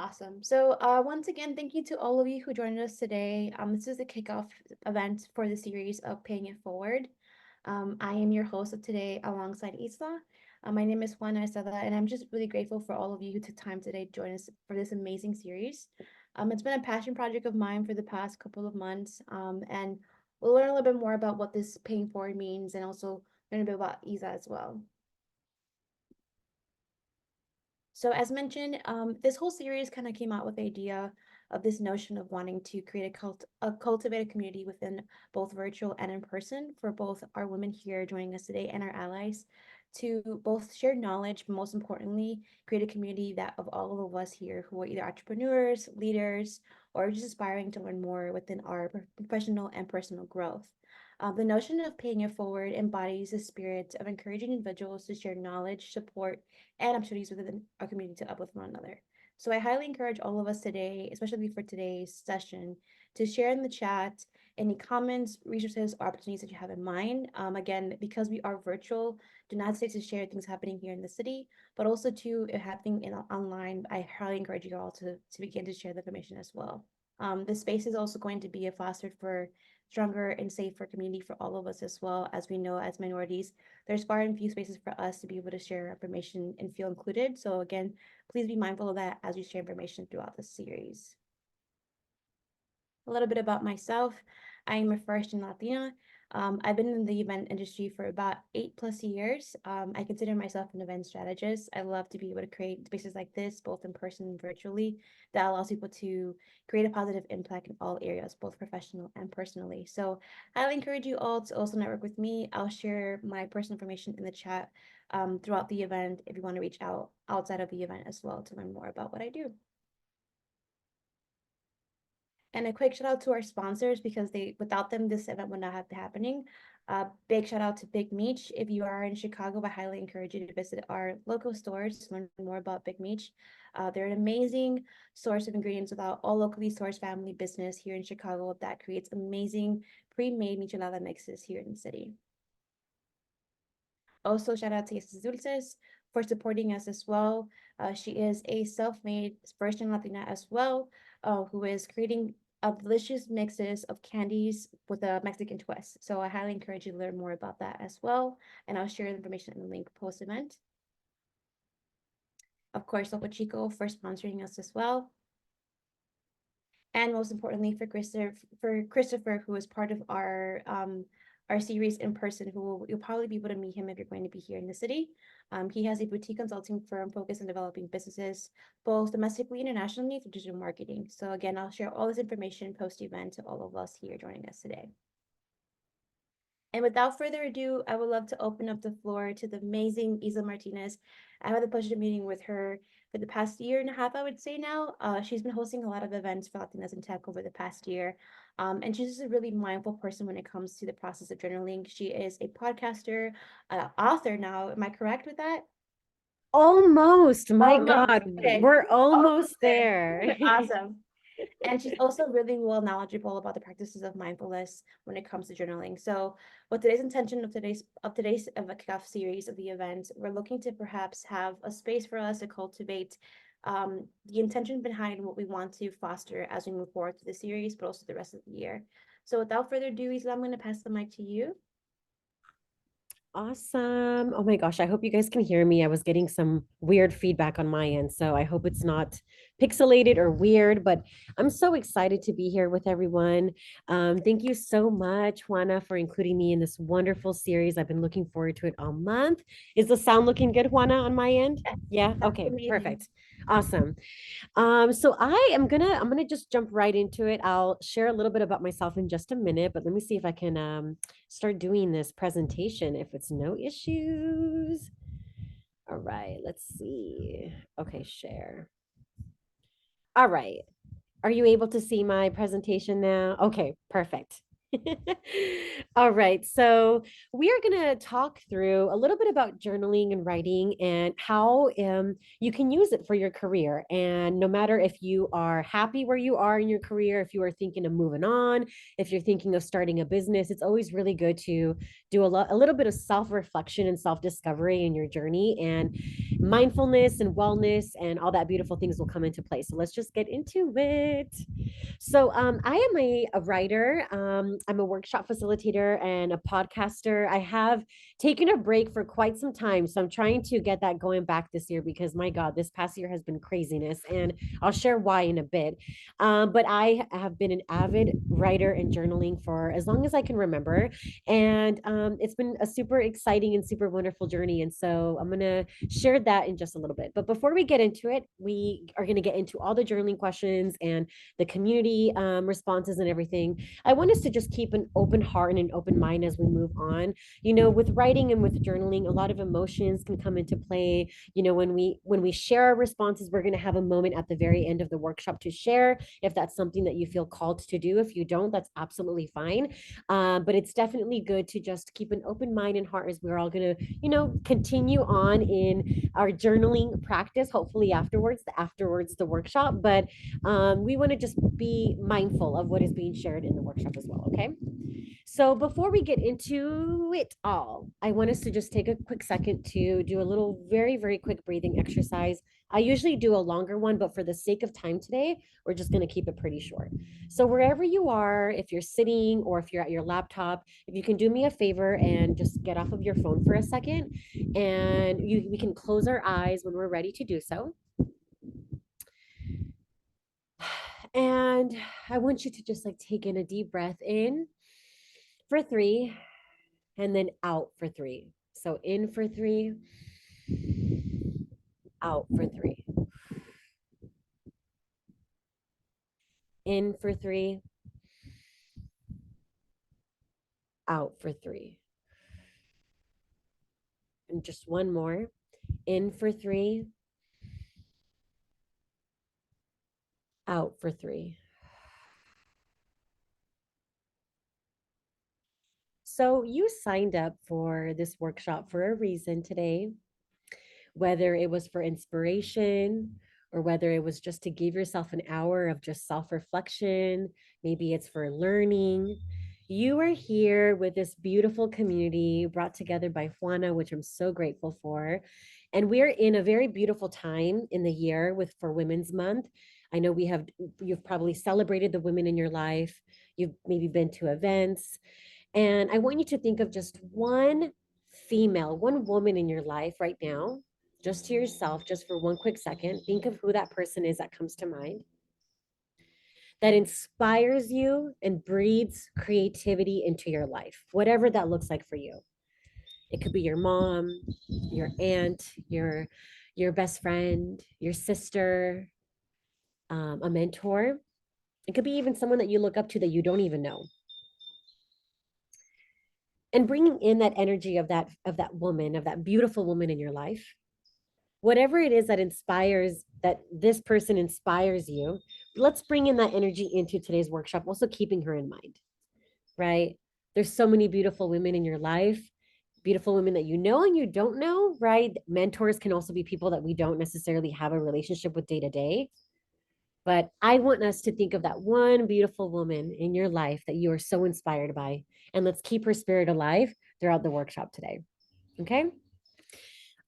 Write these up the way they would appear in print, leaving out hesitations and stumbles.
Awesome. So, once again, thank you to all of you who joined us today. This is the kickoff event for the series of Paying It Forward. I am your host of today alongside Isla. My name is Juana Estrada, and I'm just really grateful for all of you who took time today to join us for this amazing series. It's been a passion project of mine for the past couple of months, and we'll learn a little bit more about what this paying forward means and also learn a bit about Isa as well. So as mentioned, this whole series kind of came out with the idea of this notion of wanting to create a cultivated community within both virtual and in person for both our women here joining us today and our allies to both share knowledge, but most importantly, create a community that of all of us here who are either entrepreneurs, leaders, or just aspiring to learn more within our professional and personal growth. The notion of paying it forward embodies the spirit of encouraging individuals to share knowledge, support, and opportunities within our community to uplift one another. So I highly encourage all of us today, especially for today's session, to share in the chat any comments, resources, or opportunities that you have in mind. Again, because we are virtual, do not hesitate to share things happening here in the city, but also to happening in online. I highly encourage you all to begin to share the information as well. This space is also going to be fostered for stronger and safer community for all of us as well. As we know, as minorities, there's far and few spaces for us to be able to share information and feel included. So again, please be mindful of that as we share information throughout the series. A little bit about myself. I am a first-gen Latina. I've been in the event industry for about 8+ years. I consider myself an event strategist. I love to be able to create spaces like this, both in person and virtually, that allows people to create a positive impact in all areas, both professional and personally. So I highly encourage you all to also network with me. I'll share my personal information in the chat throughout the event if you want to reach out outside of the event as well to learn more about what I do. And a quick shout out to our sponsors because without them, this event would not have been happening. Big shout out to Big Meech. If you are in Chicago, I highly encourage you to visit our local stores to learn more about Big Meech. They're an amazing source of ingredients without all locally sourced family business here in Chicago that creates amazing pre-made michelada mixes here in the city. Also, shout out to Jesus Dulces for supporting us as well. She is a self-made first-gen Latina as well, who is creating delicious mixes of candies with a Mexican twist. So I highly encourage you to learn more about that as well. And I'll share the information in the link post-event. Of course, Loco Chico for sponsoring us as well. And most importantly, for Christopher, who is part of our series in person, you'll probably be able to meet him if you're going to be here in the city. He has a boutique consulting firm focused on developing businesses, both domestically and internationally through digital marketing. So again, I'll share all this information post-event to all of us here joining us today. And without further ado, I would love to open up the floor to the amazing Isla Martinez. I had the pleasure of meeting with her for the past year and a half, I would say now. She's been hosting a lot of events for Latinas in Tech over the past year. And she's just a really mindful person when it comes to the process of journaling. She is a podcaster, author now. Am I correct with that? Almost. My Almost. God, Okay. we're Almost almost there. there. Awesome. And she's also really well knowledgeable about the practices of mindfulness when it comes to journaling. So, with today's intention of today's kickoff series of the event, we're looking to perhaps have a space for us to cultivate the intention behind what we want to foster as we move forward through the series, but also the rest of the year. So, without further ado, Isla, I'm going to pass the mic to you. Awesome. Oh my gosh, I hope you guys can hear me. I was getting some weird feedback on my end, so I hope it's not pixelated or weird, but I'm so excited to be here with everyone. Thank you so much, Juana, for including me in this wonderful series. I've been looking forward to it all month. Is the sound looking good, Juana, on my end? Yes, Yeah. that's Okay. amazing. Perfect. Awesome. So I'm gonna just jump right into it. I'll share a little bit about myself in just a minute, but let me see if I can start doing this presentation if it's no issues. All right, let's see. Okay, share. All right. Are you able to see my presentation now? Okay, perfect. All right. So we are going to talk through a little bit about journaling and writing and how you can use it for your career. And no matter if you are happy where you are in your career, if you are thinking of moving on, if you're thinking of starting a business, it's always really good to do a little bit of self reflection and self discovery in your journey. And mindfulness and wellness and all that beautiful things will come into play. So let's just get into it. So I am a writer. I'm a workshop facilitator and a podcaster. I have taken a break for quite some time. So I'm trying to get that going back this year because my God, this past year has been craziness. And I'll share why in a bit. But I have been an avid writer and journaling for as long as I can remember. And it's been a super exciting and super wonderful journey. And so I'm going to share that in just a little bit. But before we get into it, we are going to get into all the journaling questions and the community responses and everything. I want us to just keep an open heart and an open mind as we move on. You know, with writing and with journaling, a lot of emotions can come into play. You know, when we share our responses, we're going to have a moment at the very end of the workshop to share if that's something that you feel called to do. If you don't, that's absolutely fine. But it's definitely good to just keep an open mind and heart as we're all going to, you know, continue on in our journaling practice, hopefully afterwards the workshop. But we want to just be mindful of what is being shared in the workshop as well. Okay. So before we get into it all, I want us to just take a quick second to do a little very, very quick breathing exercise. I usually do a longer one, but for the sake of time today, we're just going to keep it pretty short. So wherever you are, if you're sitting or if you're at your laptop, if you can do me a favor and just get off of your phone for a second, and we can close our eyes when we're ready to do so. And I want you to just like take in a deep breath in for 3 and then out for 3. So in for 3, out for 3. In for 3, out for 3. And just one more. In for 3, out for 3. So you signed up for this workshop for a reason today, whether it was for inspiration or whether it was just to give yourself an hour of just self reflection. Maybe it's for learning. You are here with this beautiful community brought together by Juana, which I'm so grateful for. And we're in a very beautiful time in the year with for Women's Month. I know you've probably celebrated the women in your life. You've maybe been to events. And I want you to think of just one woman in your life right now, just to yourself, just for one quick second. Think of who that person is that comes to mind that inspires you and breeds creativity into your life, whatever that looks like for you. It could be your mom, your aunt, your best friend, your sister, a mentor. It could be even someone that you look up to that you don't even know. And bringing in that energy of that woman, of that beautiful woman in your life, whatever it is that inspires, that this person inspires you, let's bring in that energy into today's workshop, also keeping her in mind, right? There's so many beautiful women in your life, beautiful women that you know and you don't know, right? Mentors can also be people that we don't necessarily have a relationship with day to day. But I want us to think of that one beautiful woman in your life that you are so inspired by. And let's keep her spirit alive throughout the workshop today. Okay.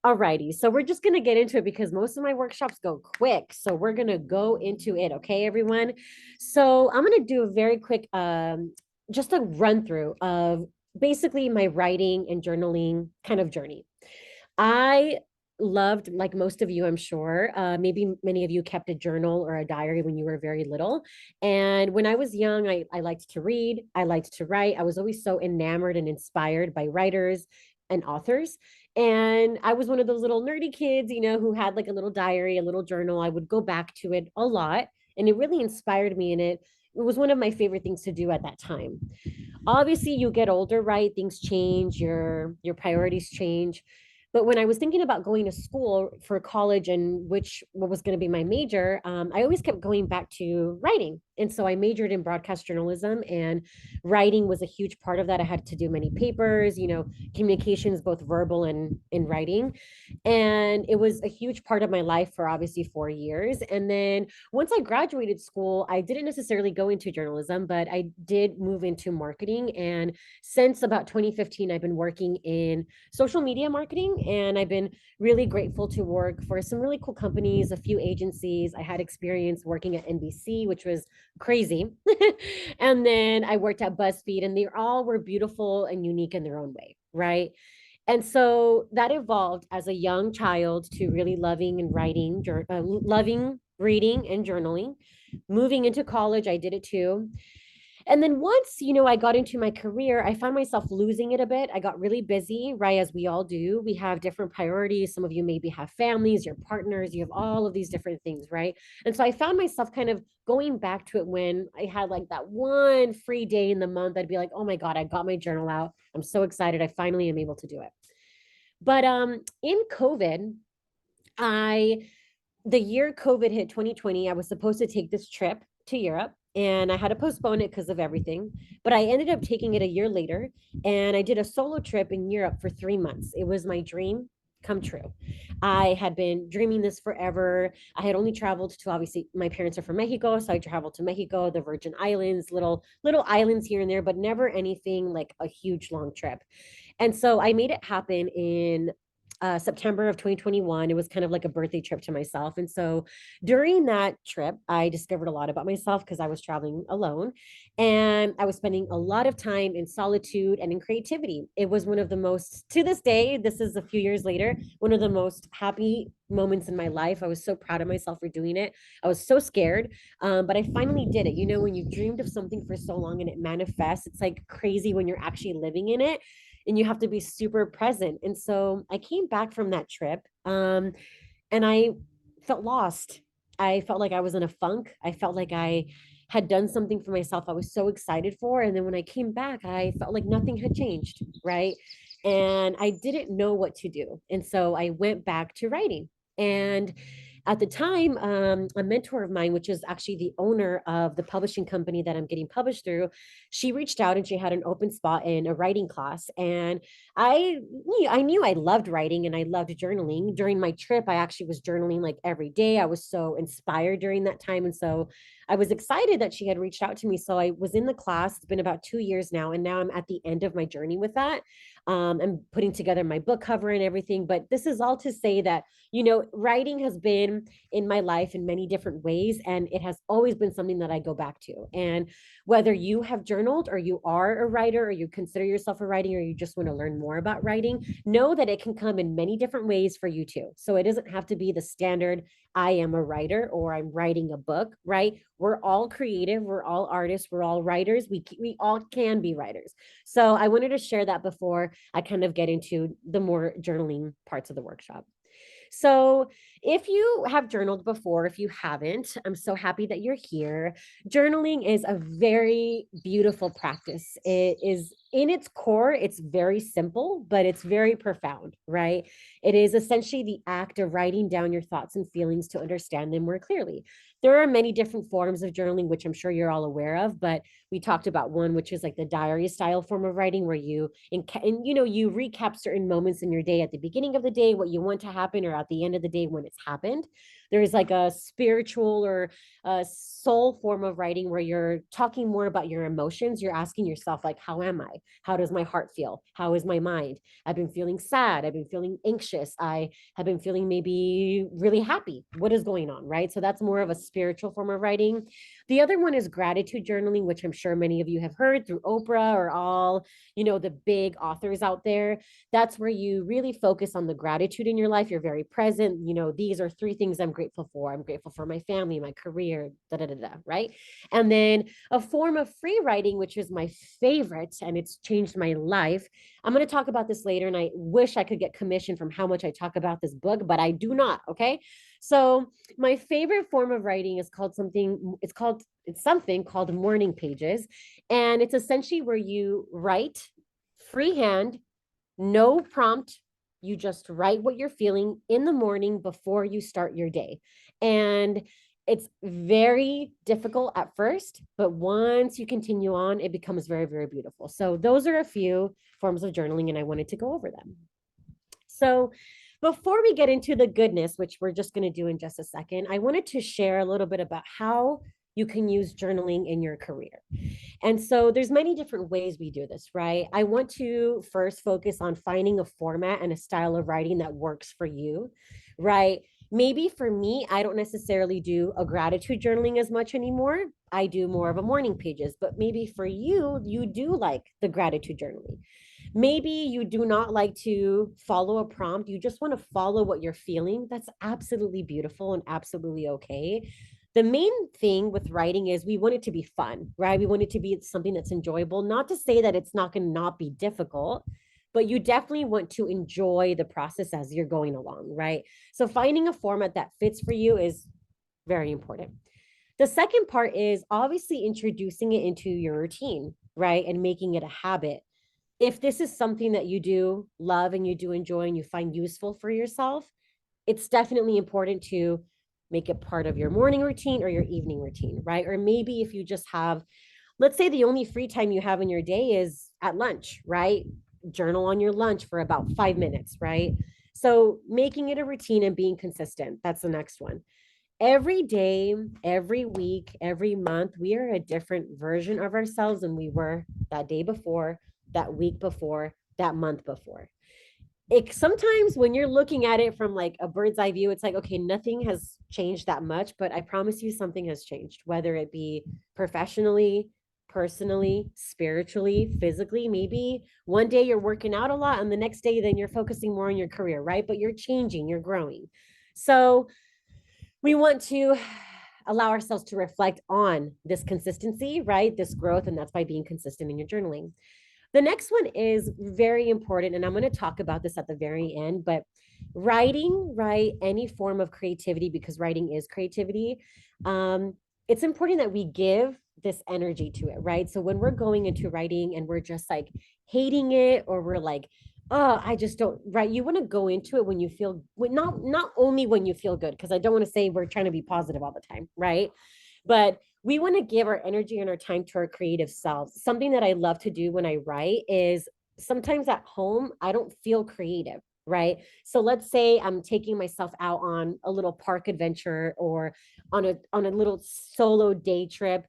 All righty. So we're just going to get into it because most of my workshops go quick. So we're going to go into it. Okay, everyone. So I'm going to do a very quick, just a run through of basically my writing and journaling kind of journey. I loved, like most of you, I'm sure, maybe many of you kept a journal or a diary when you were very little. And when I was young, I liked to read, I liked to write. I was always so enamored and inspired by writers and authors. And I was one of those little nerdy kids, you know, who had like a little diary, a little journal. I would go back to it a lot, and it really inspired me. And it was one of my favorite things to do at that time. Obviously, you get older, right? Things change, your priorities change. But when I was thinking about going to school for college and what was going to be my major, I always kept going back to writing. And so I majored in broadcast journalism, and writing was a huge part of that. I had to do many papers, communications, both verbal and in writing. And it was a huge part of my life for obviously 4 years. And then once I graduated school, I didn't necessarily go into journalism, but I did move into marketing. And since about 2015, I've been working in social media marketing, and I've been really grateful to work for some really cool companies, a few agencies. I had experience working at NBC, which was crazy. And then I worked at BuzzFeed, and they all were beautiful and unique in their own way, right? And so that evolved as a young child to really loving and writing, loving reading and journaling. Moving into college, I did it too. And then once, I got into my career, I found myself losing it a bit. I got really busy, right? As we all do. We have different priorities. Some of you maybe have families, your partners, you have all of these different things, right? And so I found myself kind of going back to it when I had like that one free day in the month. I'd be like, oh my God, I got my journal out. I'm so excited. I finally am able to do it. But in COVID, I the year COVID hit 2020, I was supposed to take this trip to Europe, and I had to postpone it because of everything. But I ended up taking it a year later, and I did a solo trip in Europe for 3 months. It was my dream come true. I had been dreaming this forever. I had only traveled to, obviously my parents are from Mexico, so I traveled to Mexico, the Virgin Islands, little islands here and there, but never anything like a huge long trip. And so I made it happen in September of 2021. It was kind of like a birthday trip to myself. And so during that trip, I discovered a lot about myself because I was traveling alone, and I was spending a lot of time in solitude and in creativity. It was one of the most, to this day, this is a few years later, one of the most happy moments in my life. I was so proud of myself for doing it. I was so scared, but I finally did it. When you've dreamed of something for so long and it manifests, it's like crazy when you're actually living in it, and you have to be super present. And so I came back from that trip, and I felt lost. I felt like I was in a funk. I felt like I had done something for myself I was so excited for. And then when I came back, I felt like nothing had changed, right? And I didn't know what to do. And so I went back to writing. And at the time, a mentor of mine, which is actually the owner of the publishing company that I'm getting published through, she reached out and she had an open spot in a writing class. And I knew I loved writing and I loved journaling. During my trip, I actually was journaling like every day. I was so inspired during that time. And so I was excited that she had reached out to me. So I was in the class. It's been about 2 years now. And now I'm at the end of my journey with that. I'm putting together my book cover and everything. But this is all to say that, writing has been in my life in many different ways. And it has always been something that I go back to. And whether you have journaled or you are a writer or you consider yourself a writing or you just want to learn more about writing, know that it can come in many different ways for you too. So it doesn't have to be the standard, I am a writer or I'm writing a book, right? We're all creative, we're all artists, we're all writers. We all can be writers. So I wanted to share that before I kind of get into the more journaling parts of the workshop. So, if you have journaled before, if you haven't, I'm so happy that you're here. Journaling is a very beautiful practice. It is in its core, it's very simple, but it's very profound, right? It is essentially the act of writing down your thoughts and feelings to understand them more clearly. There are many different forms of journaling, which I'm sure you're all aware of, but we talked about one, which is like the diary style form of writing, where you recap certain moments in your day at the beginning of the day, what you want to happen, or at the end of the day when it's happened. There's like a spiritual or a soul form of writing where you're talking more about your emotions. You're asking yourself, like, how am I? How does my heart feel? How is my mind? I've been feeling sad. I've been feeling anxious. I have been feeling maybe really happy. What is going on, right? So that's more of a spiritual form of writing. The other one is gratitude journaling, which I'm sure many of you have heard through Oprah or all, the big authors out there. That's where you really focus on the gratitude in your life. You're very present. These are 3 things I'm grateful for. I'm grateful for my family, my career, da da da da, right? And then a form of free writing, which is my favorite, and it's changed my life. I'm going to talk about this later, and I wish I could get commission from how much I talk about this book, but I do not. Okay. So my favorite form of writing is it's something called morning pages. And it's essentially where you write freehand, no prompt. You just write what you're feeling in the morning before you start your day. And It's very difficult at first, but once you continue on, it becomes very, very beautiful. So those are a few forms of journaling, and I wanted to go over them. So before we get into the goodness, which we're just going to do in just a second, I wanted to share a little bit about how you can use journaling in your career. And so there's many different ways we do this, right? I want to first focus on finding a format and a style of writing that works for you, right? Maybe for me, I don't necessarily do a gratitude journaling as much anymore. I do more of a morning pages, but maybe for you, you do like the gratitude journaling. Maybe you do not like to follow a prompt. You just want to follow what you're feeling. That's absolutely beautiful and absolutely okay. The main thing with writing is we want it to be fun, right? We want it to be something that's enjoyable. Not to say that it's not going to not be difficult, but you definitely want to enjoy the process as you're going along, right? So finding a format that fits for you is very important. The second part is obviously introducing it into your routine, right? And making it a habit. If this is something that you do love and you do enjoy and you find useful for yourself, it's definitely important to make it part of your morning routine or your evening routine, right? Or maybe if you just have, let's say the only free time you have in your day is at lunch, right? Journal on your lunch for about 5 minutes, right? So making it a routine and being consistent, that's the next one. Every day, every week, every month, we are a different version of ourselves than we were that day before, that week before, that month before. It sometimes when you're looking at it from like a bird's eye view, it's like, okay, nothing has changed that much, but I promise you something has changed, whether it be professionally, personally, spiritually, physically. Maybe one day you're working out a lot and the next day then you're focusing more on your career, right? But you're changing, you're growing. So we want to allow ourselves to reflect on this consistency, right? This growth, and that's by being consistent in your journaling. The next one is very important, and I'm going to talk about this at the very end, but writing, right? Any form of creativity, because writing is creativity. Um, it's important that we give this energy to it, right? So when we're going into writing and we're just like hating it, or we're like, oh, I just don't, right? You want to go into it when you feel, not only when you feel good, because I don't want to say we're trying to be positive all the time, right? But we want to give our energy and our time to our creative selves. Something that I love to do when I write is sometimes at home, I don't feel creative, right? So let's say I'm taking myself out on a little park adventure or on a little solo day trip.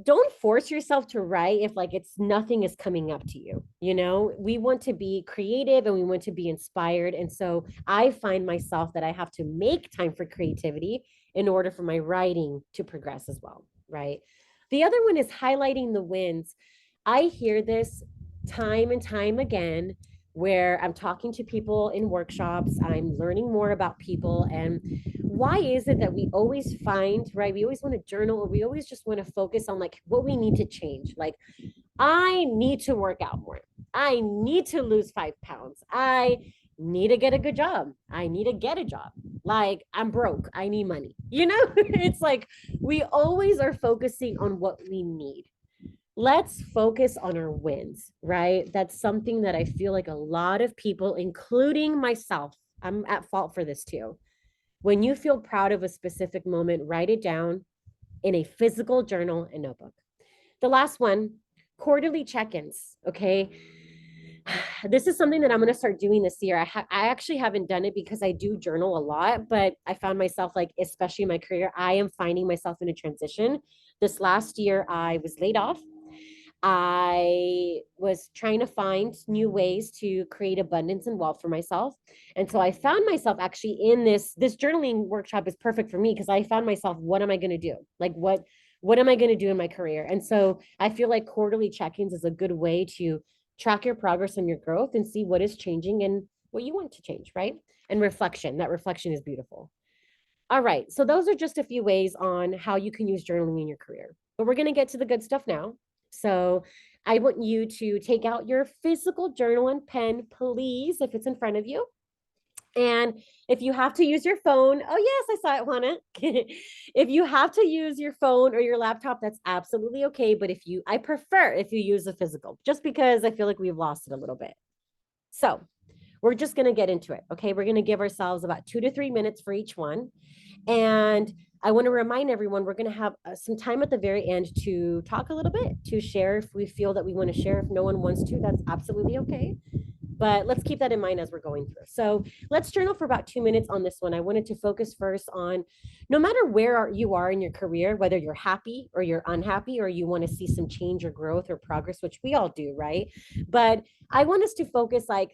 Don't force yourself to write if like it's nothing is coming up to you. You know, we want to be creative and we want to be inspired. And so I find myself that I have to make time for creativity in order for my writing to progress as well, right? The other one is highlighting the wins. I hear this time and time again where I'm talking to people in workshops, I'm learning more about people. And why is it that we always find, right? We always want to journal, or we always just want to focus on like what we need to change. Like, I need to work out more. I need to lose 5 pounds. I need to get a good job. I need to get a job. Like, I'm broke. I need money. You know, it's like we always are focusing on what we need. Let's focus on our wins, right? That's something that I feel like a lot of people, including myself, I'm at fault for this too. When you feel proud of a specific moment, write it down in a physical journal and notebook. The last one, quarterly check-ins. Okay. This is something that I'm going to start doing this year. I actually haven't done it because I do journal a lot, but I found myself like, especially in my career, I am finding myself in a transition. This last year, I was laid off. I was trying to find new ways to create abundance and wealth for myself. And so I found myself actually in this journaling workshop is perfect for me because I found myself, what am I going to do? Like what am I going to do in my career? And so I feel like quarterly check-ins is a good way to track your progress and your growth and see what is changing and what you want to change, right? And reflection. That reflection is beautiful. All right. So those are just a few ways on how you can use journaling in your career. But we're going to get to the good stuff now. So I want you to take out your physical journal and pen, please, if it's in front of you. And if you have to use your phone, oh, yes, I saw it, Juana. If you have to use your phone or your laptop, that's absolutely okay. But I prefer if you use a physical, just because I feel like we've lost it a little bit. So we're just going to get into it. Okay. We're going to give ourselves about 2 to 3 minutes for each one. And I want to remind everyone we're going to have some time at the very end to talk a little bit, to share if we feel that we want to share. If no one wants to, that's absolutely okay. But let's keep that in mind as we're going through. So let's journal for about 2 minutes on this one. I wanted to focus first on no matter where you are in your career, whether you're happy or you're unhappy, or you want to see some change or growth or progress, which we all do, right? But I want us to focus like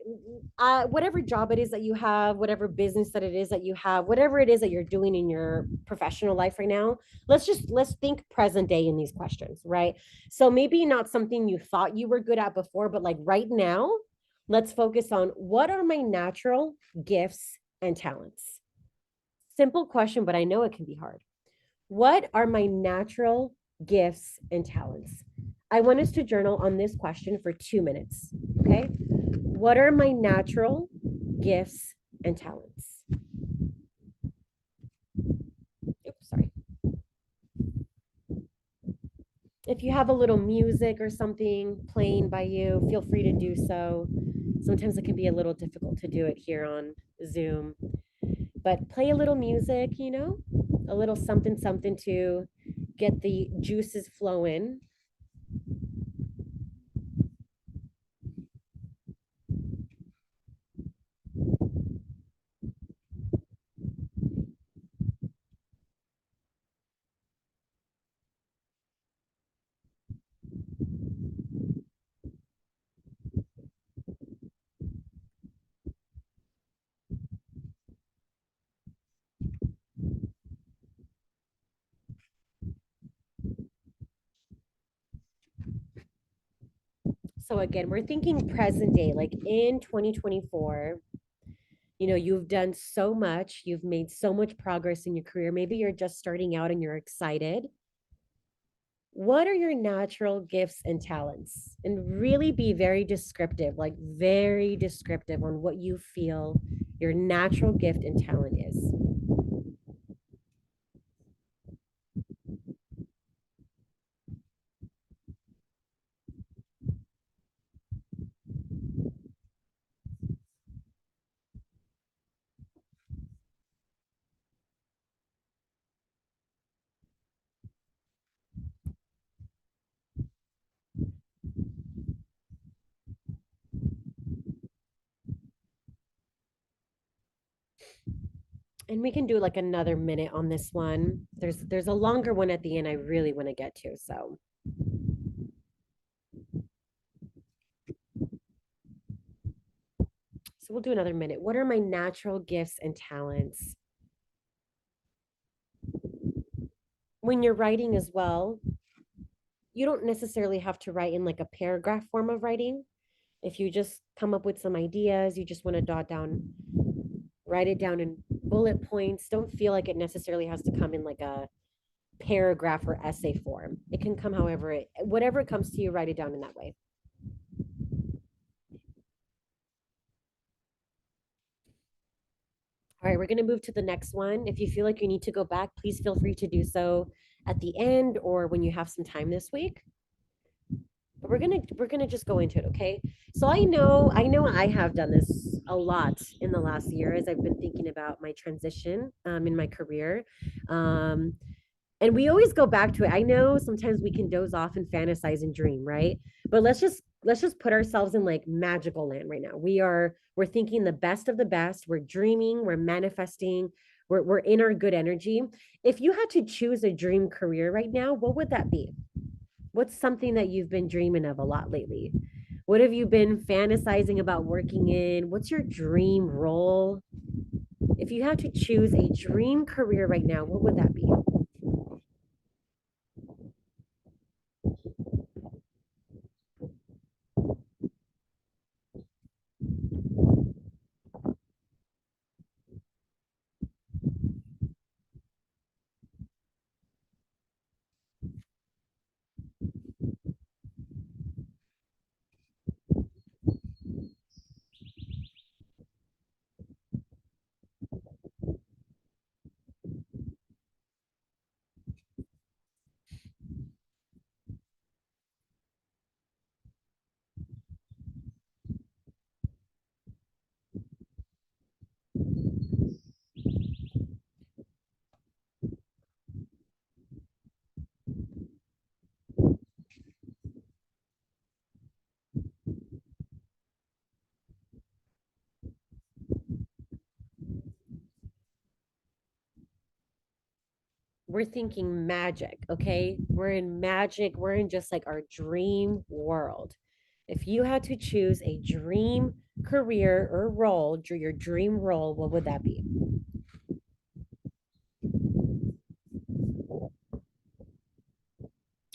whatever job it is that you have, whatever business that it is that you have, whatever it is that you're doing in your professional life right now. Let's think present day in these questions, right? So maybe not something you thought you were good at before, but like right now, let's focus on what are my natural gifts and talents. Simple question, but I know it can be hard. What are my natural gifts and talents? I want us to journal on this question for 2 minutes. Okay. What are my natural gifts and talents? Oops, sorry. If you have a little music or something playing by you, feel free to do so. Sometimes it can be a little difficult to do it here on Zoom, but play a little music, a little something, something to get the juices flowing. So again, we're thinking present day, like in 2024, you've done so much, you've made so much progress in your career. Maybe you're just starting out and you're excited. What are your natural gifts and talents? And really be very descriptive, like very descriptive on what you feel your natural gift and talent is. And we can do like another minute on this one. There's a longer one at the end I really want to get to. So we'll do another minute. What are my natural gifts and talents? When you're writing as well, you don't necessarily have to write in like a paragraph form of writing. If you just come up with some ideas, you just want to write it down in bullet points. Don't feel like it necessarily has to come in like a paragraph or essay form. It can come whatever it comes to you, write it down in that way. All right, we're going to move to the next one. If you feel like you need to go back, please feel free to do so at the end or when you have some time this week. But we're gonna just go into it, okay? So I know I have done this a lot in the last year as I've been thinking about my transition in my career. Um, and we always go back to it. I know sometimes we can doze off and fantasize and dream, right? But let's just put ourselves in like magical land right now. We're thinking the best of the best. We're dreaming, we're manifesting, we're in our good energy. If you had to choose a dream career right now, what would that be? What's something that you've been dreaming of a lot lately? What have you been fantasizing about working in? What's your dream role? If you had to choose a dream career right now, what would that be? we're thinking magic, okay? We're in magic. We're in just like our dream world. If you had to choose a dream career or role, your dream role, what would that be?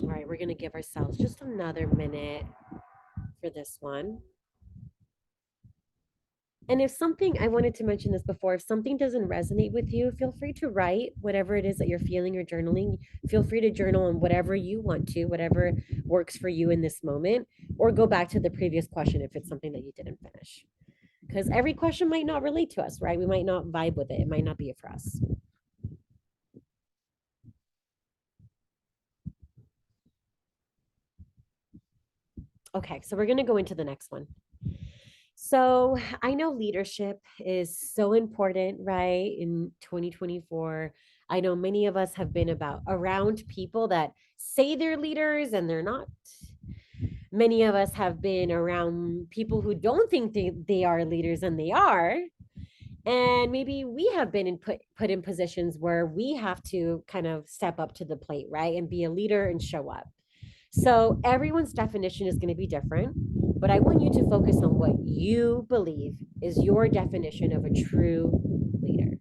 All right, we're going to give ourselves just another minute for this one. And if something, I wanted to mention this before, if something doesn't resonate with you, feel free to write whatever it is that you're feeling or journaling. Feel free to journal on whatever you want to, whatever works for you in this moment, or go back to the previous question if it's something that you didn't finish. Because every question might not relate to us, right? We might not vibe with it. It might not be for us. Okay, so we're going to go into the next one. So I know leadership is so important, right? In 2024, I know many of us have been about around people that say they're leaders and they're not. Many of us have been around people who don't think they are leaders and they are. And maybe we have been put in positions where we have to kind of step up to the plate, right? And be a leader and show up. So everyone's definition is going to be different, but I want you to focus on what you believe is your definition of a true leader.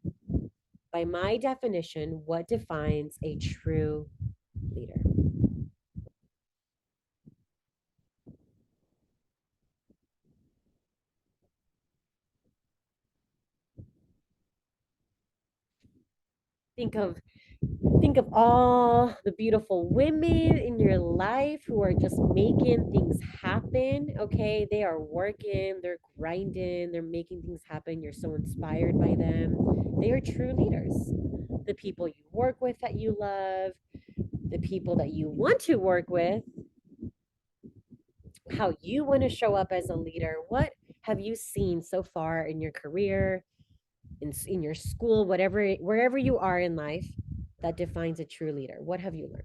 By my definition, what defines a true leader? Think of think of all the beautiful women in your life who are just making things happen. Okay, they are working, they're grinding, they're making things happen. You're so inspired by them. They are true leaders. The people you work with that you love, the people that you want to work with, how you want to show up as a leader. What have you seen so far in your career, in your school, whatever, wherever you are in life, that defines a true leader? What have you learned?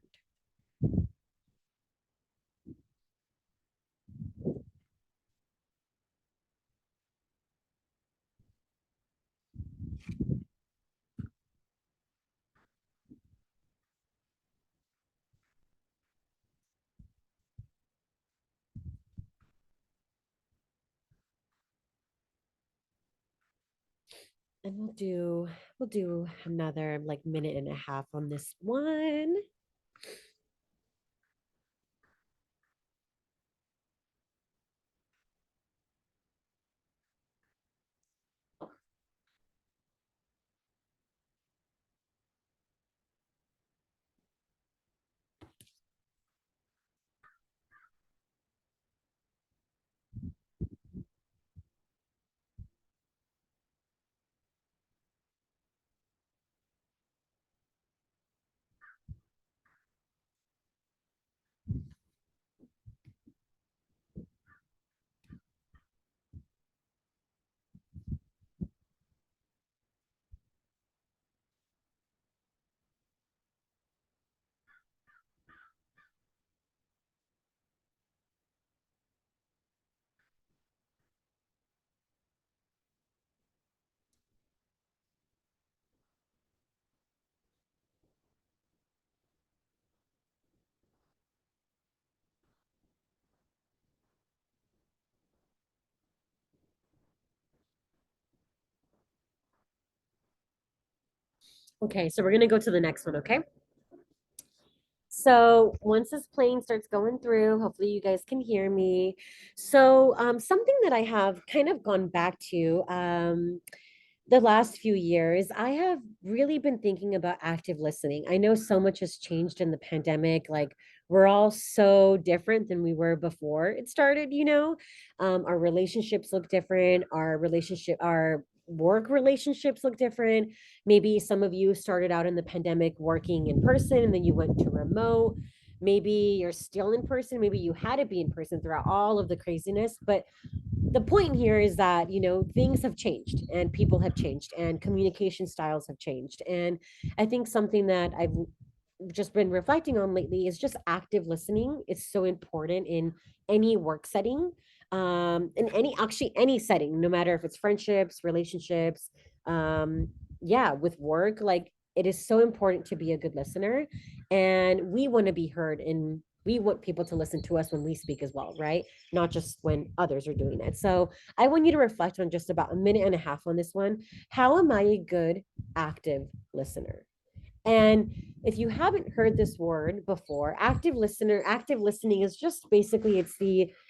And we'll do another like minute and a half on this one. Okay, so we're gonna go to the next one, okay? So once this plane starts going through, hopefully you guys can hear me. So something that I have kind of gone back to the last few years, I have really been thinking about active listening. I know so much has changed in the pandemic. Like we're all so different than we were before it started, you know. Our relationships look different. Our work relationships look different. Maybe some of you started out in the pandemic working in person and then you went to remote. Maybe you're still in person. Maybe you had to be in person throughout all of the craziness. But the point here is that, you know, things have changed and people have changed and communication styles have changed. And I think something that I've just been reflecting on lately is just active listening. It's so important in any work setting, in any setting, no matter if it's friendships, relationships, yeah, with work. Like it is so important to be a good listener, and we want to be heard, and we want people to listen to us when we speak as well, right? Not just when others are doing it. So I want you to reflect on just about a minute and a half on this one. How am I a good active listener? And if you haven't heard this word before, active listener, active listening is just basically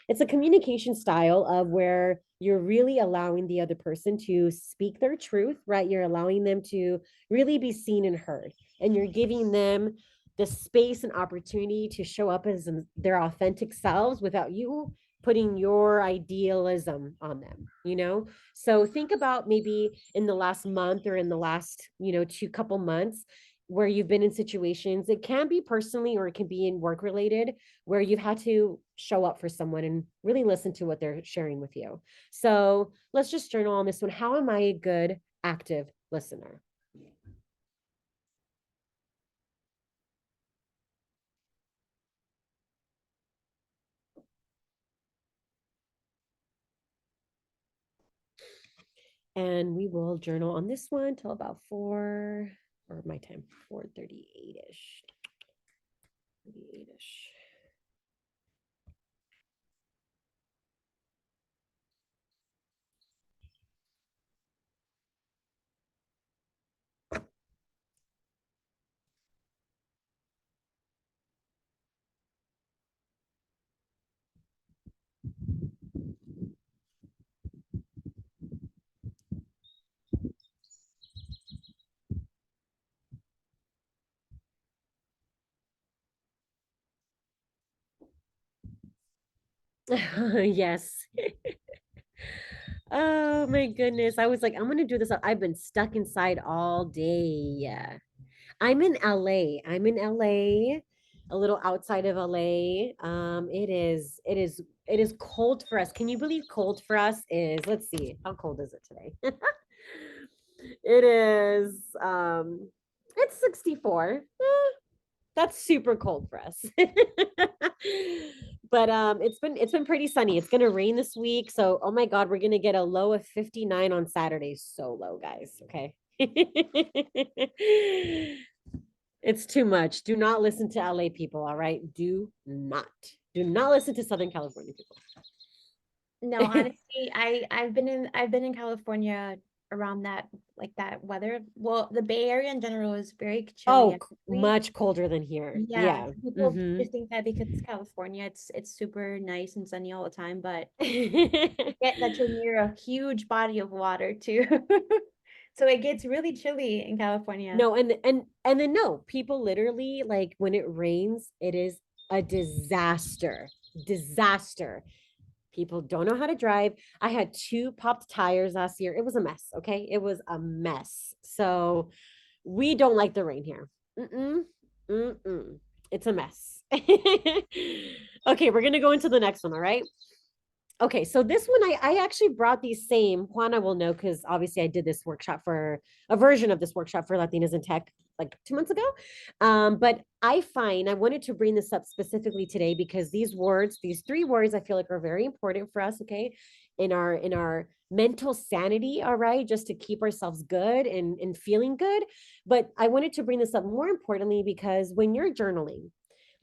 it's a communication style of where you're really allowing the other person to speak their truth, right? You're allowing them to really be seen and heard. And you're giving them the space and opportunity to show up as their authentic selves without you putting your idealism on them, you know? So think about maybe in the last month or in the last, two couple months, where you've been in situations, it can be personally or it can be in work related, where you've had to show up for someone and really listen to what they're sharing with you. So let's just journal on this one. How am I a good active listener? And we will journal on this one till about 4, or my time, 4:38ish. 38ish. Yes. Oh my goodness. I was like, I'm gonna do this. I've been stuck inside all day. Yeah. I'm in LA. I'm in LA, a little outside of LA. It is cold for us. Can you believe cold for us is, let's see, how cold is it today? It is it's 64. That's super cold for us. But it's been pretty sunny. It's gonna rain this week. So oh my god, we're gonna get a low of 59 on Saturday. So low, guys. Okay. It's too much. Do not listen to LA people, all right? Do not. Do not listen to Southern California No, people. honestly, I've been in California around that, like that weather. Well, the Bay Area in general is very chilly, Oh, actually. much colder than here. Yeah, Yeah. people Hmm. just think that because it's California, it's super nice and sunny all the time, but No, get that you're near a huge body of water too. So it gets really chilly in California. and then no, people literally, like, when it rains, it is a disaster. Disaster. People don't know how to drive. I had two popped tires last year. It was a mess. Okay. It was a mess. So we don't like the rain here. Mm-mm, mm-mm. It's a mess. Okay, we're gonna go into the next one. All right. Okay, so this one I actually brought these same. Juana will know because obviously I did this workshop for a version of this workshop for Latinas in Tech like 2 months ago. But I find I wanted to bring this up specifically today because these words, these three words, I feel like are very important for us. Okay, in our mental sanity. All right, just to keep ourselves good and feeling good. But I wanted to bring this up more importantly because when you're journaling,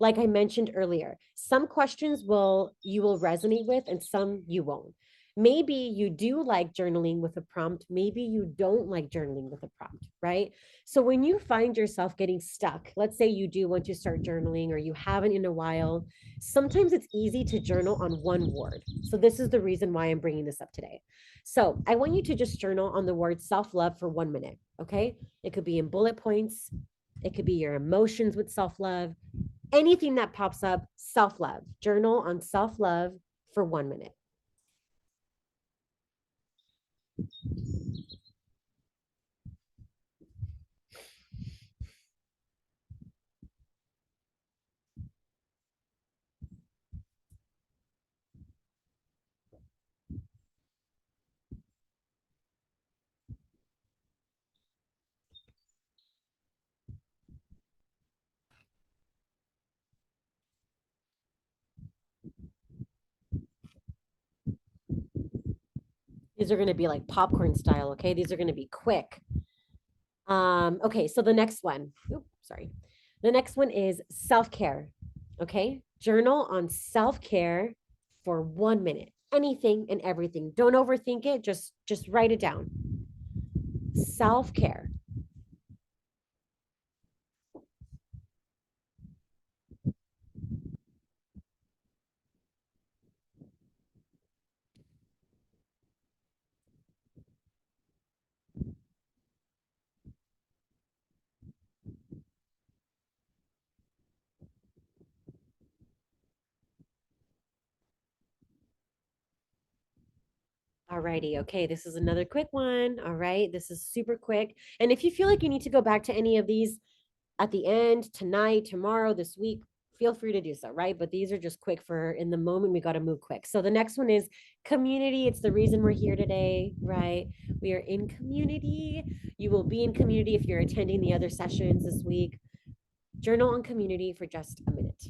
like I mentioned earlier, some questions will resonate with and some you won't. Maybe you do like journaling with a prompt, maybe you don't like journaling with a prompt, right? So when you find yourself getting stuck, let's say you do want to start journaling or you haven't in a while, sometimes it's easy to journal on one word. So this is the reason why I'm bringing this up today. So I want you to just journal on the word self-love for 1 minute, okay? It could be in bullet points, it could be your emotions with self-love, anything that pops up, self love. Journal on self love for 1 minute. These are going to be like popcorn style, okay? These are going to be quick. Okay, so the next one, sorry. The next one is self-care. Okay. Journal on self-care for 1 minute. Anything and everything. Don't overthink it. Just write it down. Self-care. Alrighty. Okay. This is another quick one. All right. This is super quick. And if you feel like you need to go back to any of these at the end, tonight, tomorrow, this week, feel free to do so, right? But these are just quick for in the moment. We got to move quick. So the next one is community. It's the reason we're here today, right? We are in community. You will be in community if you're attending the other sessions this week. Journal on community for just a minute.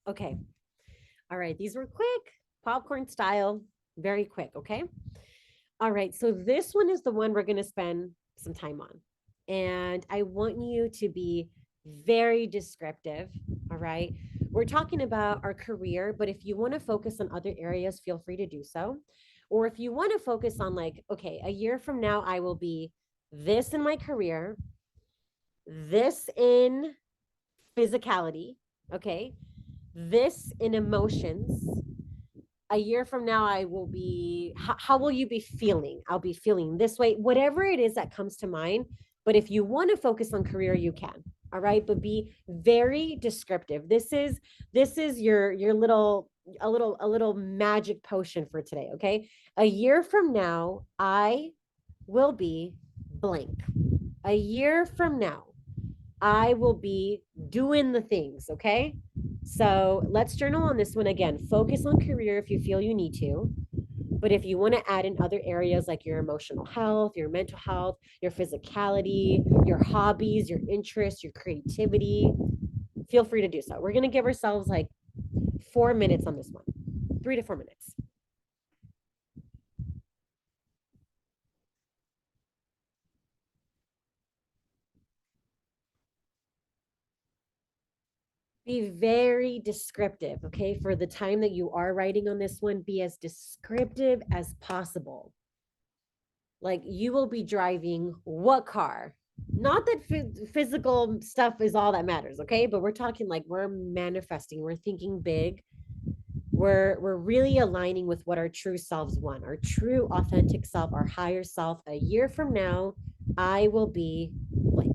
Okay. All right. These were quick, popcorn style, very quick. Okay. All right. So this one is the one we're going to spend some time on. And I want you to be very descriptive. All right. We're talking about our career, but if you want to focus on other areas, feel free to do so. Or if you want to focus on, like, okay, a year from now, I will be this in my career, this in physicality, okay, this in emotions, a year from now I will be how will you be feeling? I'll be feeling this way, whatever it is that comes to mind. But if you want to focus on career, you can. All right, but be very descriptive. This is your little a little magic potion for today. Okay, a year from now I will be blank. A year from now I will be doing the things. Okay. So let's journal on this one again. Focus on career if you feel you need to. But if you want to add in other areas like your emotional health, your mental health, your physicality, your hobbies, your interests, your creativity, feel free to do so. We're going to give ourselves like 4 minutes on this one, 3 to 4 minutes. Be very descriptive, okay? For the time that you are writing on this one, be as descriptive as possible. Like, you will be driving what car? Not that physical stuff is all that matters, okay? But we're talking like we're manifesting, we're thinking big. We're really aligning with what our true selves want, our true authentic self, our higher self. A year from now, I will be blank.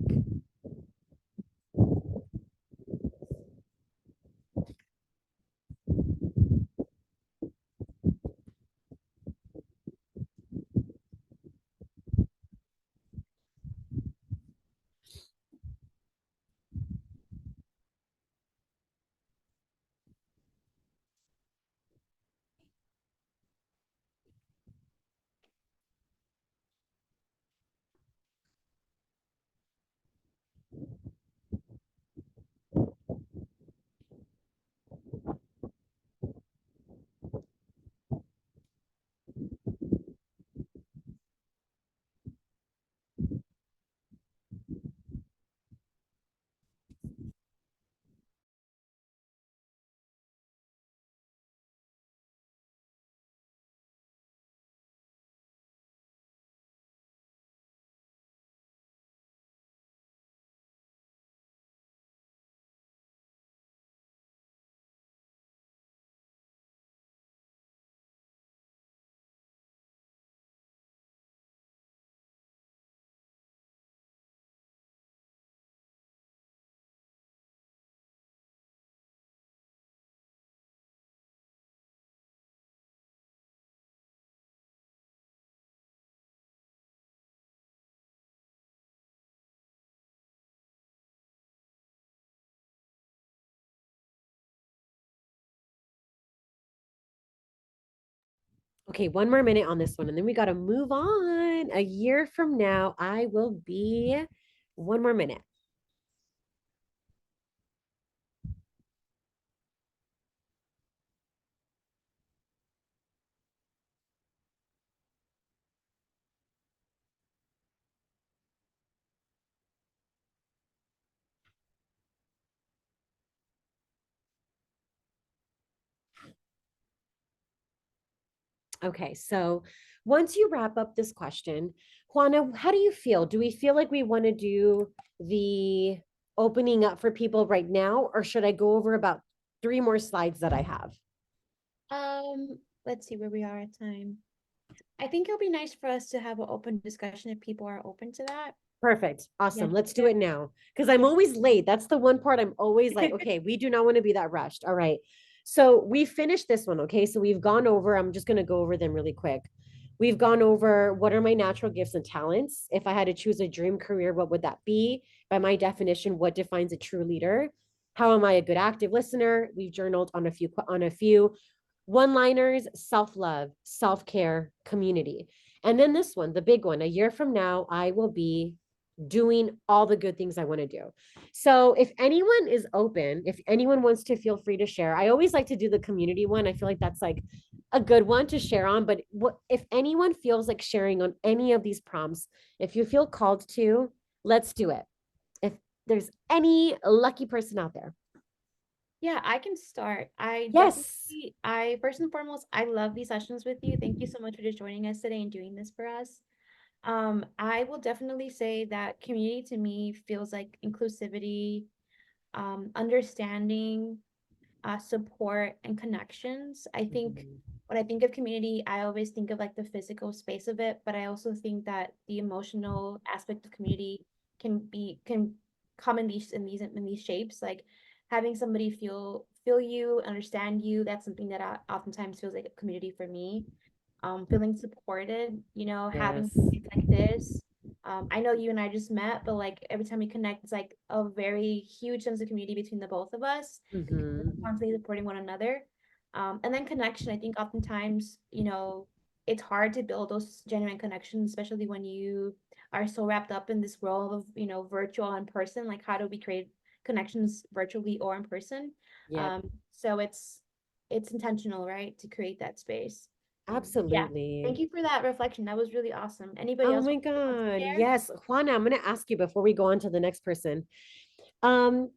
Okay, one more minute on this one, and then we got to move on. A year from now, I will be one more minute. Okay, so once you wrap up this question, Juana, how do you feel? Do we feel like we want to do the opening up for people right now, or should I go over about three more slides that I have? Let's see where we are at time. I think it'll be nice for us to have an open discussion if people are open to that. Perfect. Yeah. Awesome. Let's do it now because I'm Yeah. always late. That's the one part I'm always like, okay, we do not want to be that rushed. All right. So we finished this one. Okay. So we've gone over, I'm just going to go over them really quick. We've gone over what are my natural gifts and talents. If I had to choose a dream career, what would that be? By my definition, what defines a true leader? How am I a good active listener? We've journaled on a few one-liners, self-love, self-care, community. And then this one, the big one, a year from now, I will be doing all the good things I want to do. So if anyone is open, if anyone wants to feel free to share, I always like to do the community one. I feel like that's like a good one to share on. But what if anyone feels like sharing on any of these prompts, if you feel called to, let's do it. If there's any lucky person out there. Yeah, I can start. Yes. I first and foremost, I love these sessions with you. Thank you so much for just joining us today and doing this for us. I will definitely say that community to me feels like inclusivity, understanding, support and connections. I think Mhm. when I think of community, I always think of like the physical space of it, but I also think that the emotional aspect of community can come in these shapes. Like having somebody feel you, understand you. That's something that oftentimes feels like a community for me. Feeling supported, having Yes. communities like this. I know you and I just met, but like every time we connect, it's like a very huge sense of community between the both of us because we're Hmm. constantly supporting one another. And then connection, I think oftentimes, it's hard to build those genuine connections, especially when you are so wrapped up in this world of, virtual and person. Like, how do we create connections virtually or in person? Yep. So it's intentional, right, to create that space. Yeah. Thank Absolutely. you for that reflection. That was really awesome. Anybody Oh else my wants to God. share? Yes. Juana, I'm going to ask you before we go on to the next person. Um,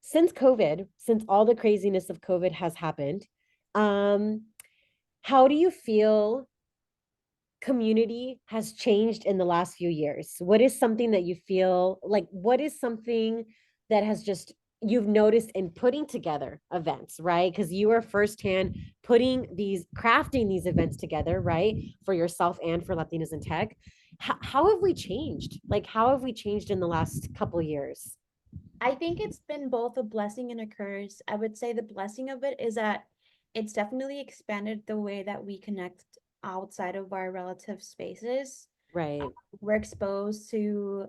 since COVID, since all the craziness of COVID has happened, um, how do you feel community has changed in the last few years? What is something that you feel like, what is something that has just you've noticed in putting together events, right? Because you are firsthand crafting these events together, right? For yourself and for Latinas in Tech. How have we changed? Like, how have we changed in the last couple years? I think it's been both a blessing and a curse. I would say the blessing of it is that it's definitely expanded the way that we connect outside of our relative spaces. Right, We're exposed to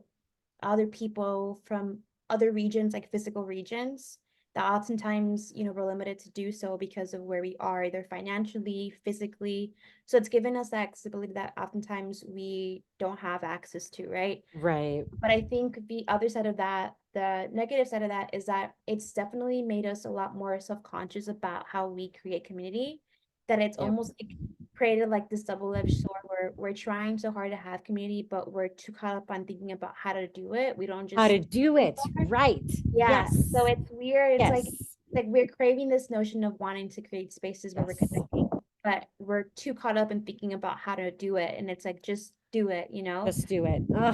other people from other regions, like physical regions, that oftentimes, we're limited to do so because of where we are, either financially, physically. So it's given us that accessibility that oftentimes we don't have access to, right? right, But I think the other side of that, the negative side of that is that it's definitely made us a lot more self-conscious about how we create community, that it's yep. almost like created like this double-edged sword where we're trying so hard to have community, but we're too caught up on thinking about how to do it. We don't How to just do it right. yeah. Yes, So it's weird. It's yes, like we're craving this notion of wanting to create spaces where we're yes. connecting, but we're too caught up in thinking about how to do it. And it's like just do it. Just do it. Oh,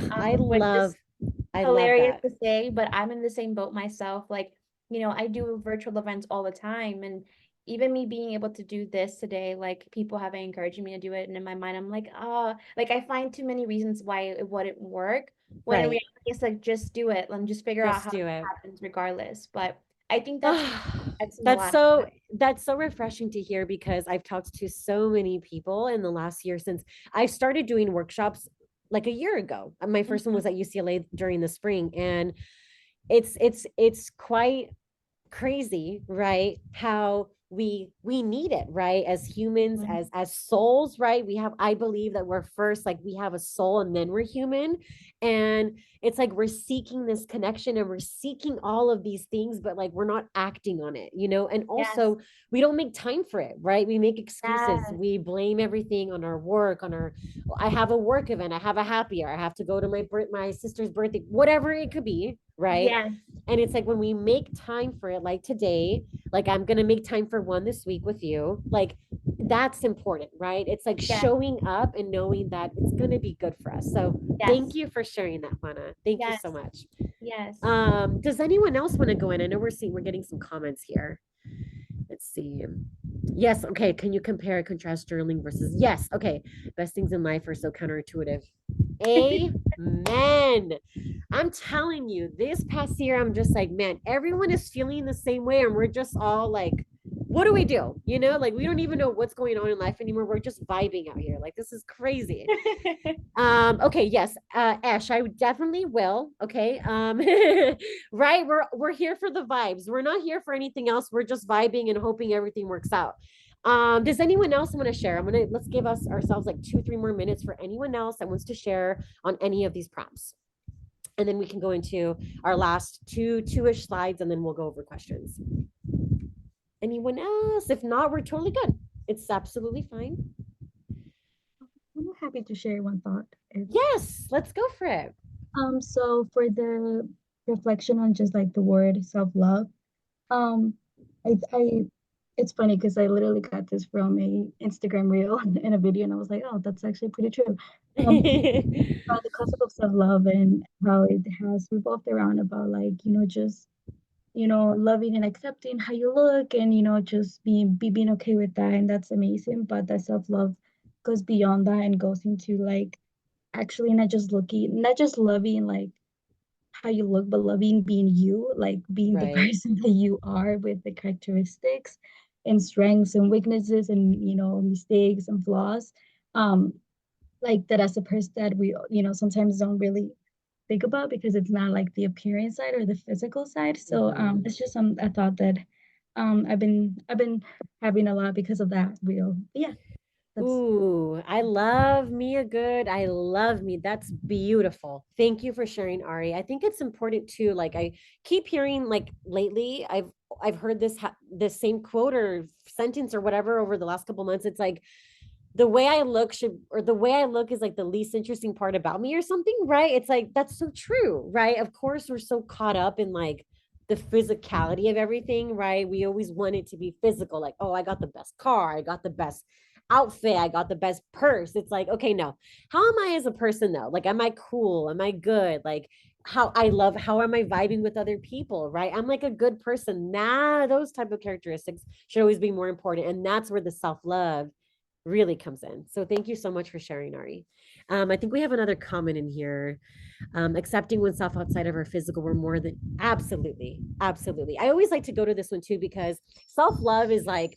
Which is I love hilarious that. to say, but I'm in the same boat myself. Like, I do virtual events all the time. And even me being able to do this today, like people have been encouraging me to do it. And in my mind, I'm like, like I find too many reasons why it wouldn't work. When in Right. reality, it's like, just do it and just figure out Just how it do it. happens regardless. But I think that's been Oh, that's in the last time. that's so refreshing to hear because I've talked to so many people in the last year since I've started doing workshops like a year ago. My first one Mhm. was at UCLA during the spring and it's quite crazy, right? How we need it, right? As humans, Mhm. as souls, right? We have, I believe that we're first, like we have a soul and then we're human. And it's like we're seeking this connection and we're seeking all of these things, but like we're not acting on it, you know? And Yes. also we don't make time for it, right? We make excuses. Yes. We blame everything on our work, on our, I have a work event, I have a happy hour, I have to go to my sister's birthday, whatever it could be, right? Yes. And it's like when we make time for it, like today, like I'm gonna make time for one this week with you, like that's important, right? It's like Yes. showing up and knowing that it's gonna be good for us. So thank Yes. you for sharing that, Juana. Thank you so Yes. much. Yes. Does anyone else want to go in? I know we're getting some comments here. Let's see. Yes, okay. Can you compare and contrast journaling versus, yes, okay. Best things in life are so counterintuitive. Amen. I'm telling you, this past year, I'm just like, man, everyone is feeling the same way. And we're just all like, what do we do? You know, like we don't even know what's going on in life anymore. We're just vibing out here. Like, this is crazy. Okay, yes, Ash, I definitely will. Okay. Right. We're here for the vibes. We're not here for anything else. We're just vibing and hoping everything works out. Does anyone else want to share? Let's give us ourselves like 2, 3 more minutes for anyone else that wants to share on any of these prompts. And then we can go into our last two-ish slides and then we'll go over questions. Anyone else? If not, we're totally good. It's absolutely fine. I'm happy to share one thought. Yes, let's go for it. So for the reflection on just like the word self-love, um, I it's funny because I literally got this from a Instagram reel in a video, and I was like, oh, that's actually pretty true. About the concept of self-love and how it has revolved around about like, just, loving and accepting how you look and, just being okay with that. And that's amazing. But that self-love goes beyond that and goes into like actually not just loving like how you look, but loving being you, like being the Right. person that you are with the characteristics and strengths and weaknesses and mistakes and flaws. Um, like that as a person that we sometimes don't really think about because it's not like the appearance side or the physical side. So Mhm. it's just a thought that I've been having a lot because of that reel. But yeah, that's Ooh, I love me a good. I love me. That's beautiful. Thank you for sharing, Ari. I think it's important too. Like I keep hearing, like lately, I've heard this same quote or sentence or whatever over the last couple months. It's like the way I look should, or the way I look is like the least interesting part about me or something, right? It's like that's so true, right? Of course, we're so caught up in like the physicality of everything, right? We always want it to be physical, like, oh, I got the best car, I got the best outfit, I got the best purse. It's like, okay, no. How am I as a person though? Like, am I cool? Am I good? Like, how am I vibing with other people, right? I'm like a good person. Nah, those type of characteristics should always be more important. And that's where the self-love really comes in. So thank you so much for sharing, Ari. I think we have another comment in here. Accepting oneself outside of our physical, we're more than, absolutely, absolutely. I always like to go to this one too because self-love is like,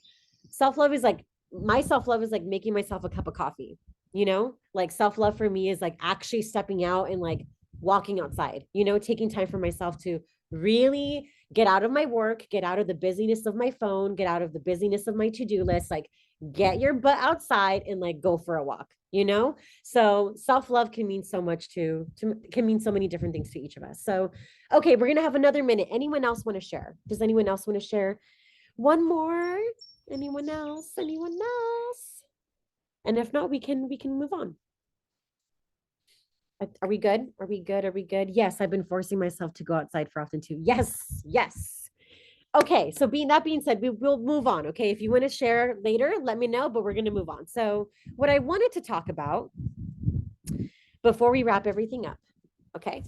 self-love is like, my self-love is like making myself a cup of coffee, you know? Like self-love for me is like actually stepping out and like walking outside, you know, taking time for myself to really get out of my work, get out of the busyness of my phone, get out of the busyness of my to-do list, like get your butt outside and like go for a walk, you know? So self-love can mean so much to can mean so many different things to each of us. So okay, we're gonna have another minute. Anyone else want to share? Does anyone else want to share one more? Anyone else? Anyone else? And if not, we can move on. Are we good? Are we good? Are we good? Yes, I've been forcing myself to go outside for often too. Yes, yes. Okay, so being said, we will move on. Okay, if you want to share later, let me know, but we're going to move on. So, what I wanted to talk about before we wrap everything up, okay,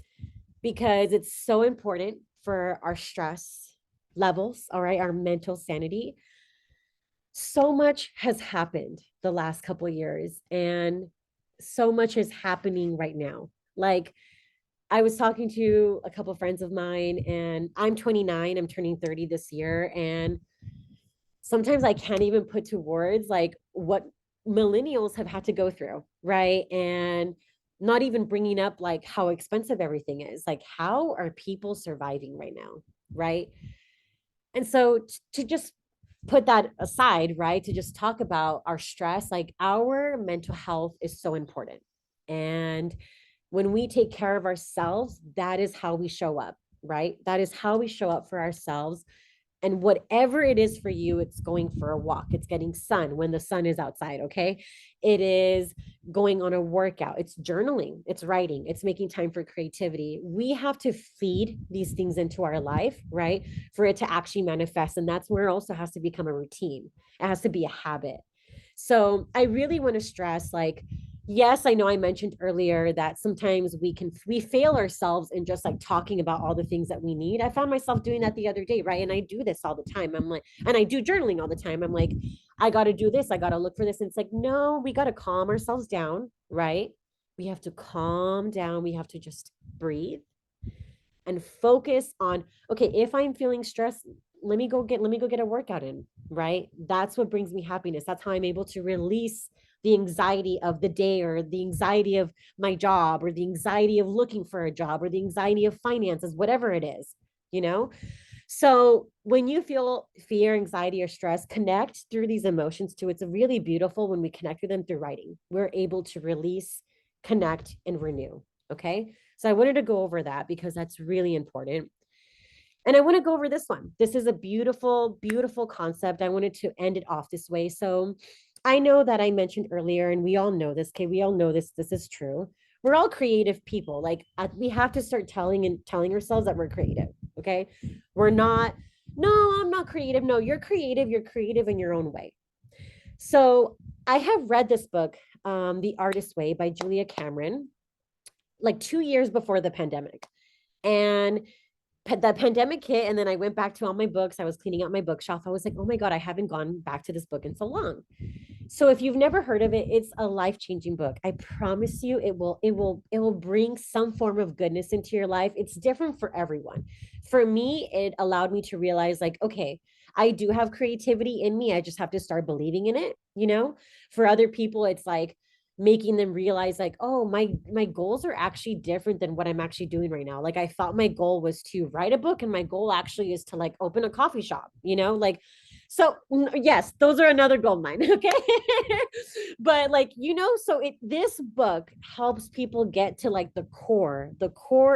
because it's so important for our stress levels, all right, our mental sanity. So much has happened the last couple of years, and so much is happening right now. Like, I was talking to a couple of friends of mine, and I'm 29, I'm turning 30 this year, and sometimes I can't even put to words like what millennials have had to go through, right? And not even bringing up like how expensive everything is. Like, how are people surviving right now, right? And so to just put that aside, right, to just talk about our stress, like our mental health is so important. And when we take care of ourselves, that is how we show up, right? That is how we show up for ourselves. And whatever it is for you, it's going for a walk, it's getting sun when the sun is outside, okay? It is going on a workout, it's journaling, it's writing, it's making time for creativity. We have to feed these things into our life, right? For it to actually manifest. And that's where it also has to become a routine. It has to be a habit. So I really want to stress, like, yes, I know I mentioned earlier that sometimes we fail ourselves in just like talking about all the things that we need. I found myself doing that the other day, right? And I do this all the time. I'm like, and I do journaling all the time. I'm like, I got to do this, I got to look for this. And it's like, no, we got to calm ourselves down, right? We have to calm down. We have to just breathe and focus on, okay, if I'm feeling stressed, let me go get a workout in, right? That's what brings me happiness. That's how I'm able to release the anxiety of the day, or the anxiety of my job, or the anxiety of looking for a job, or the anxiety of finances, whatever it is, you know? So when you feel fear, anxiety, or stress, connect through these emotions too. It's really beautiful when we connect with them through writing. We're able to release, connect, and renew. Okay. So I wanted to go over that because that's really important. And I want to go over this one. This is a beautiful, beautiful concept. I wanted to end it off this way. So I know that I mentioned earlier, and we all know this. Okay. We all know this. This is true. We're all creative people. Like we have to start telling ourselves that we're creative. Okay. We're not, no, I'm not creative. No, you're creative. You're creative in your own way. So I have read this book, The Artist's Way by Julia Cameron, like 2 years before the pandemic. And the pandemic hit, and then I went back to all my books. I was cleaning out my bookshelf. I was like, oh my God, I haven't gone back to this book in so long. So if you've never heard of it, it's a life-changing book. I promise you it will bring some form of goodness into your life. It's different for everyone. For me, it allowed me to realize, like, okay, I do have creativity in me. I just have to start believing in it, you know? For other people, it's like making them realize, like, oh, my goals are actually different than what I'm actually doing right now. Like I thought my goal was to write a book, and my goal actually is to like open a coffee shop, you know? Like, so yes, those are another gold mine. Okay. But like, you know, so this book helps people get to like the core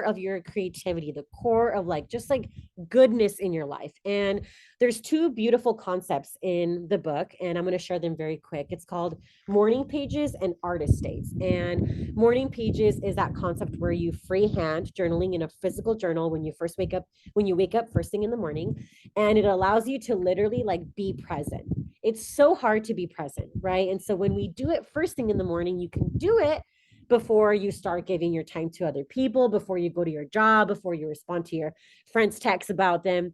of your creativity, the core of like, just like goodness in your life. And there's two beautiful concepts in the book, and I'm going to share them very quick. It's called morning pages and artist states. And morning pages is that concept where you freehand journaling in a physical journal when you wake up first thing in the morning, and it allows you to literally like be present. It's so hard to be present, right? And so when we do it first thing in the morning, you can do it before you start giving your time to other people, before you go to your job, before you respond to your friends' texts about them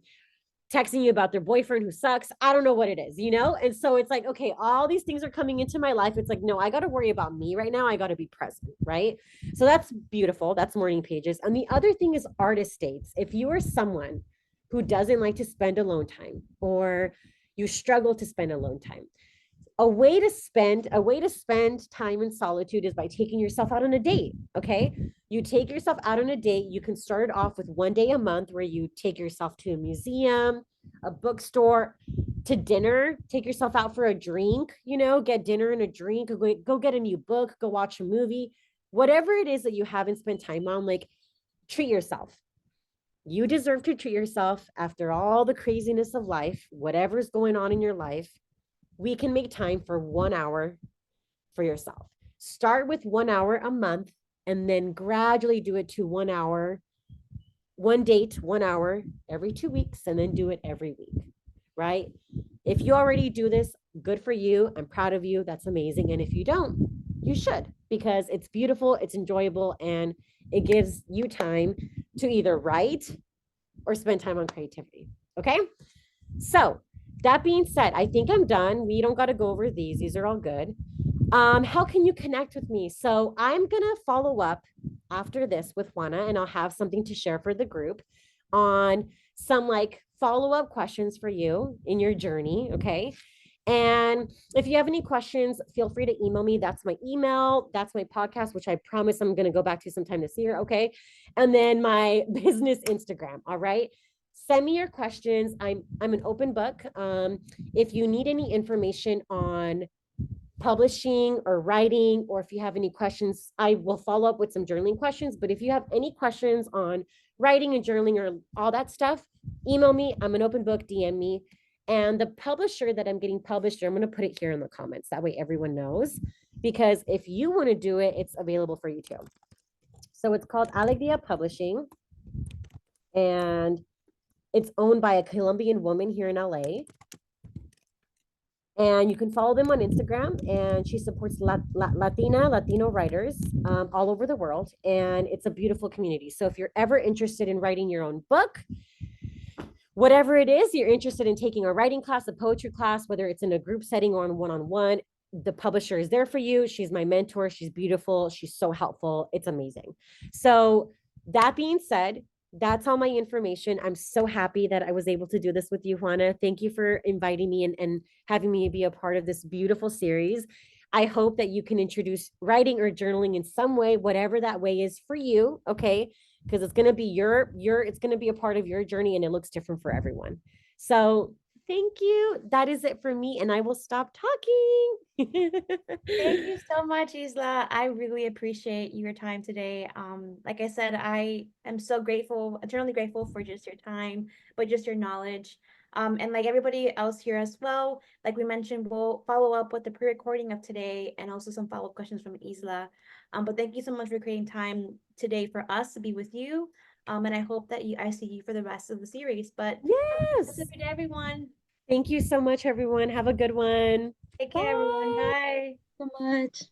texting you about their boyfriend who sucks. I don't know what it is, you know? And so it's like, okay, all these things are coming into my life. It's like, no, I got to worry about me right now. I got to be present, right? So that's beautiful. That's morning pages. And the other thing is artist states. If you are someone who doesn't like to spend alone time, or you struggle to spend alone time, a way to spend time in solitude is by taking yourself out on a date. Okay, you take yourself out on a date. You can start it off with one day a month where you take yourself to a museum, a bookstore, to dinner. Take yourself out for a drink, you know, get dinner and a drink, or go get a new book, go watch a movie, whatever it is that you haven't spent time on. Like, treat yourself. You deserve to treat yourself after all the craziness of life, whatever's going on in your life. We can make time for 1 hour for yourself. Start with 1 hour a month, and then gradually do it to 1 hour, one date, 1 hour every 2 weeks, and then do it every week, right? If you already do this, good for you. I'm proud of you. That's amazing. And if you don't, you should, because it's beautiful, it's enjoyable, and it gives you time to either write or spend time on creativity. Okay. So that being said, I think I'm done. We don't got to go over these. These are all good. How can you connect with me? So I'm going to follow up after this with Juana, and I'll have something to share for the group on some like follow-up questions for you in your journey. Okay. And if you have any questions, feel free to email me. That's my email. That's my podcast, which I promise I'm going to go back to sometime this year. Okay. And then my business Instagram. All right. send me your questions. I'm an open book. If you need any information on publishing or writing, or if you have any questions, I will follow up with some journaling questions. But if you have any questions on writing and journaling or all that stuff, email me. I'm an open book, DM me. And the publisher that I'm getting published, I'm going to put it here in the comments. That way everyone knows. Because if you want to do it, it's available for you too. So it's called Alegria Publishing. And it's owned by a Colombian woman here in LA. And you can follow them on Instagram. And she supports Latino writers all over the world. And it's a beautiful community. So if you're ever interested in writing your own book, whatever it is, you're interested in taking a writing class, a poetry class, whether it's in a group setting or on one-on-one, the publisher is there for you. She's my mentor. She's beautiful. She's so helpful. It's amazing. So that being said, that's all my information. I'm so happy that I was able to do this with you, Juana. Thank you for inviting me and having me be a part of this beautiful series. I hope that you can introduce writing or journaling in some way, whatever that way is for you. Okay. Because it's going to be it's going to be a part of your journey, and it looks different for everyone. So thank you. That is it for me, and I will stop talking. Thank you so much, Isla. I really appreciate your time today. Like I said, I am so grateful, eternally grateful for just your time, but just your knowledge. And like everybody else here as well, like we mentioned, we'll follow up with the pre-recording of today and also some follow-up questions from Isla. But thank you so much for creating time today for us to be with you. And I hope that I see you for the rest of the series. But Yes. that's it for everyone. Thank you so much, everyone. Have a good one. Take care, everyone. Bye. Bye. So much.